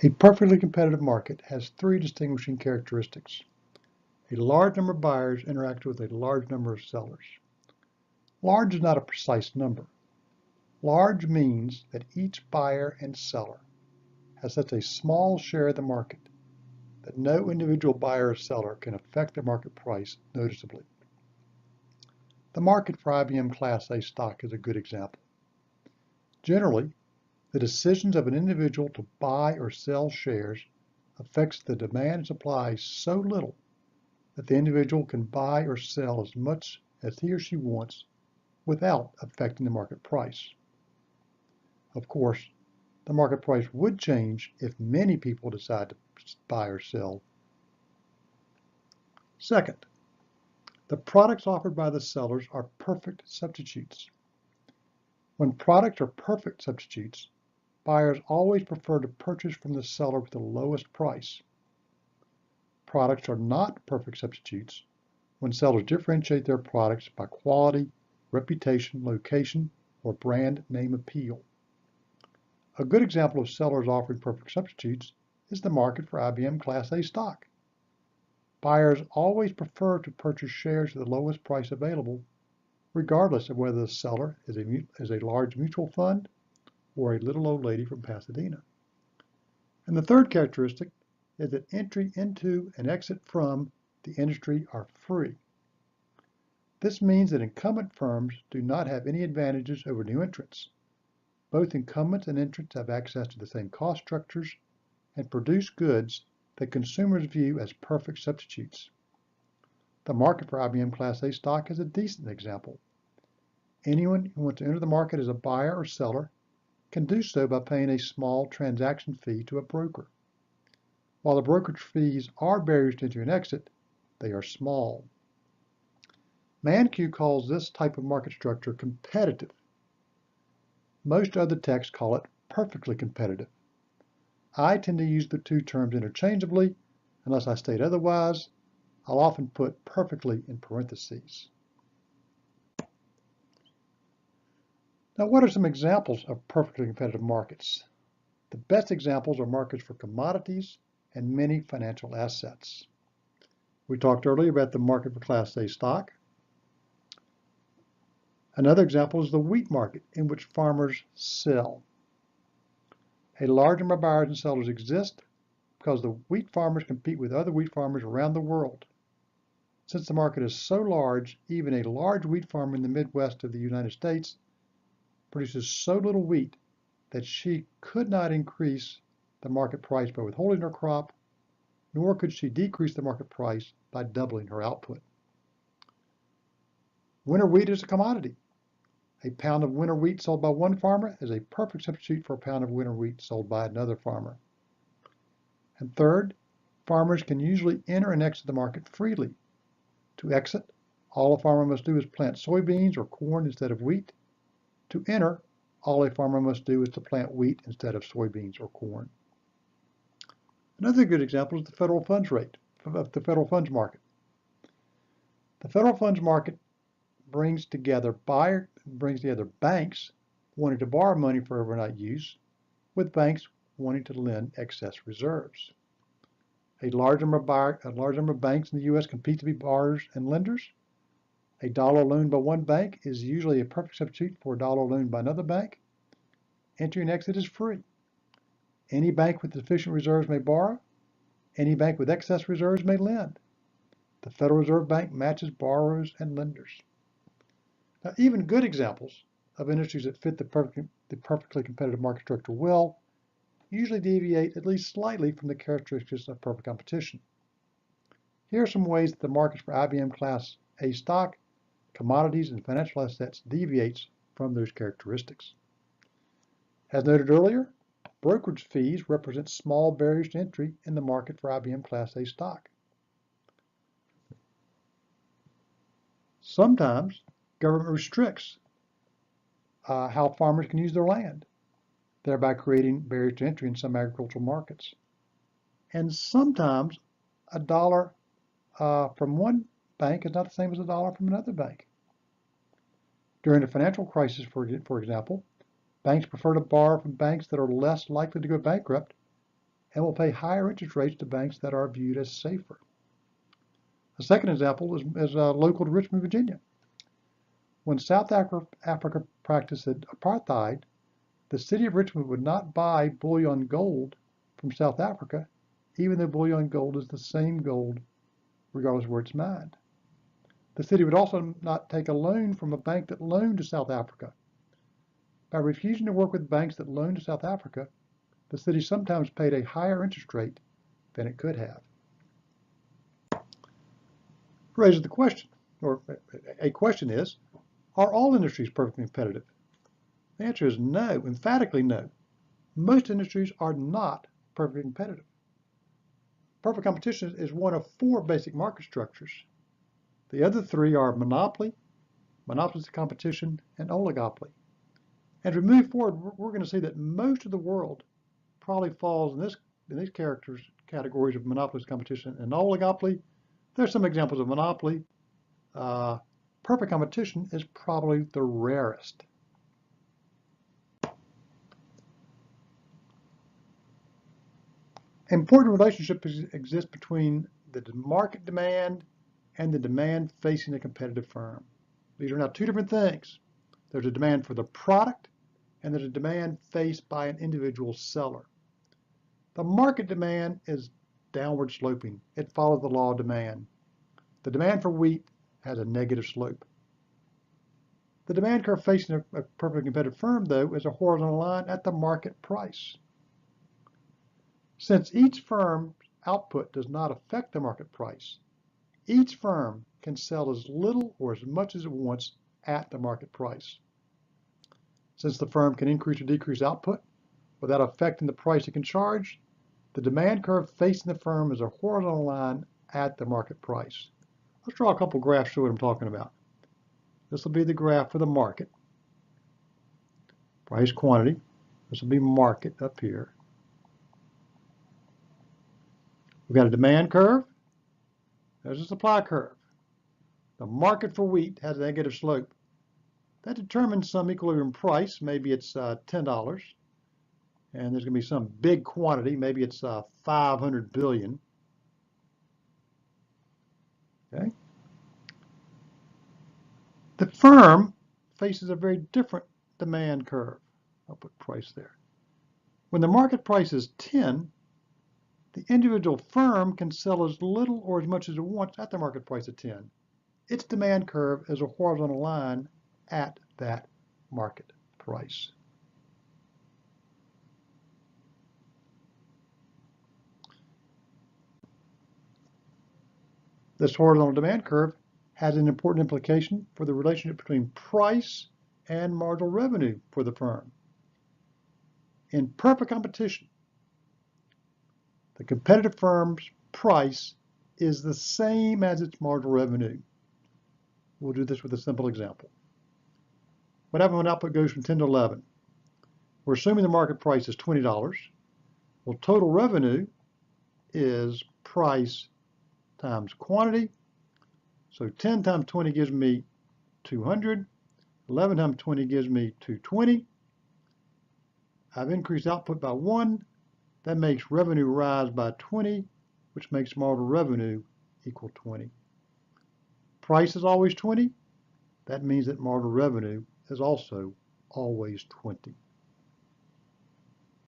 A perfectly competitive market has three distinguishing characteristics. A large number of buyers interact with a large number of sellers. Large is not a precise number. Large means that each buyer and seller has such a small share of the market that no individual buyer or seller can affect the market price noticeably. The market for IBM Class A stock is a good example. Generally, the decisions of an individual to buy or sell shares affects the demand and supply so little that the individual can buy or sell as much as he or she wants without affecting the market price. Of course, the market price would change if many people decide to buy or sell. Second, the products offered by the sellers are perfect substitutes. When products are perfect substitutes, buyers always prefer to purchase from the seller with the lowest price. Products are not perfect substitutes when sellers differentiate their products by quality, reputation, location, or brand name appeal. A good example of sellers offering perfect substitutes is the market for IBM Class A stock. Buyers always prefer to purchase shares at the lowest price available, regardless of whether the seller is a large mutual fund or a little old lady from Pasadena. And the third characteristic is that entry into and exit from the industry are free. This means that incumbent firms do not have any advantages over new entrants. Both incumbents and entrants have access to the same cost structures and produce goods that consumers view as perfect substitutes. The market for IBM Class A stock is a decent example. Anyone who wants to enter the market as a buyer or seller can do so by paying a small transaction fee to a broker. While the brokerage fees are barriers to entry and exit, they are small. ManQ calls this type of market structure competitive. Most other texts call it perfectly competitive. I tend to use the two terms interchangeably. Unless I state otherwise, I'll often put perfectly in parentheses. Now, what are some examples of perfectly competitive markets? The best examples are markets for commodities and many financial assets. We talked earlier about the market for Class A stock. Another example is the wheat market, in which farmers sell. A large number of buyers and sellers exist because the wheat farmers compete with other wheat farmers around the world. Since the market is so large, even a large wheat farmer in the Midwest of the United States produces so little wheat that she could not increase the market price by withholding her crop, nor could she decrease the market price by doubling her output. Winter wheat is a commodity. A pound of winter wheat sold by one farmer is a perfect substitute for a pound of winter wheat sold by another farmer. And third, farmers can usually enter and exit the market freely. To exit, all a farmer must do is plant soybeans or corn instead of wheat. To enter, all a farmer must do is to plant wheat instead of soybeans or corn. Another good example is the federal funds rate of the federal funds market. The federal funds market brings together banks wanting to borrow money for overnight use with banks wanting to lend excess reserves. A large number of banks in the U.S. compete to be borrowers and lenders. A dollar loaned by one bank is usually a perfect substitute for a dollar loaned by another bank. Entry and exit is free. Any bank with sufficient reserves may borrow. Any bank with excess reserves may lend. The Federal Reserve Bank matches borrowers and lenders. Now, even good examples of industries that fit the perfectly competitive market structure well usually deviate at least slightly from the characteristics of perfect competition. Here are some ways that the markets for IBM Class A stock, commodities, and financial assets deviates from those characteristics. As noted earlier, brokerage fees represent small barriers to entry in the market for IBM Class A stock. Sometimes government restricts how farmers can use their land, thereby creating barriers to entry in some agricultural markets. And sometimes a dollar from one bank is not the same as a dollar from another bank. During the financial crisis, for example, banks prefer to borrow from banks that are less likely to go bankrupt and will pay higher interest rates to banks that are viewed as safer. The second example is local to Richmond, Virginia. When South Africa practiced apartheid, the city of Richmond would not buy bullion gold from South Africa, even though bullion gold is the same gold regardless of where it's mined. The city would also not take a loan from a bank that loaned to South Africa. By refusing to work with banks that loaned to South Africa, the city sometimes paid a higher interest rate than it could have. Raises the question, or a question is, are all industries perfectly competitive? The answer is no, emphatically no. Most industries are not perfectly competitive. Perfect competition is one of 4 basic market structures. The other 3 are monopoly, monopolistic competition, and oligopoly. As we move forward, we're going to see that most of the world probably falls in these categories of monopolistic competition and oligopoly. There's some examples of monopoly. Perfect competition is probably the rarest. Important relationships exist between the market demand and the demand facing a competitive firm. These are now 2 different things. There's a demand for the product, and there's a demand faced by an individual seller. The market demand is downward sloping. It follows the law of demand. The demand for wheat has a negative slope. The demand curve facing a perfectly competitive firm, though, is a horizontal line at the market price. Since each firm's output does not affect the market price, each firm can sell as little or as much as it wants at the market price. Since the firm can increase or decrease output without affecting the price it can charge, the demand curve facing the firm is a horizontal line at the market price. Let's draw a couple graphs to show what I'm talking about. This will be the graph for the market. Price quantity. This will be market up here. We've got a demand curve. There's a supply curve. The market for wheat has a negative slope. That determines some equilibrium price. Maybe it's $10. And there's going to be some big quantity. Maybe it's 500 billion. Okay. The firm faces a very different demand curve. I'll put price there. When the market price is 10, the individual firm can sell as little or as much as it wants at the market price of 10. Its demand curve is a horizontal line at that market price. This horizontal demand curve has an important implication for the relationship between price and marginal revenue for the firm. In perfect competition, the competitive firm's price is the same as its marginal revenue. We'll do this with a simple example. What happens when output goes from 10 to 11? We're assuming the market price is $20. Well, total revenue is price times quantity. So 10 times 20 gives me 200. 11 times 20 gives me 220. I've increased output by 1. That makes revenue rise by 20, which makes marginal revenue equal 20. Price is always 20. That means that marginal revenue is also always 20.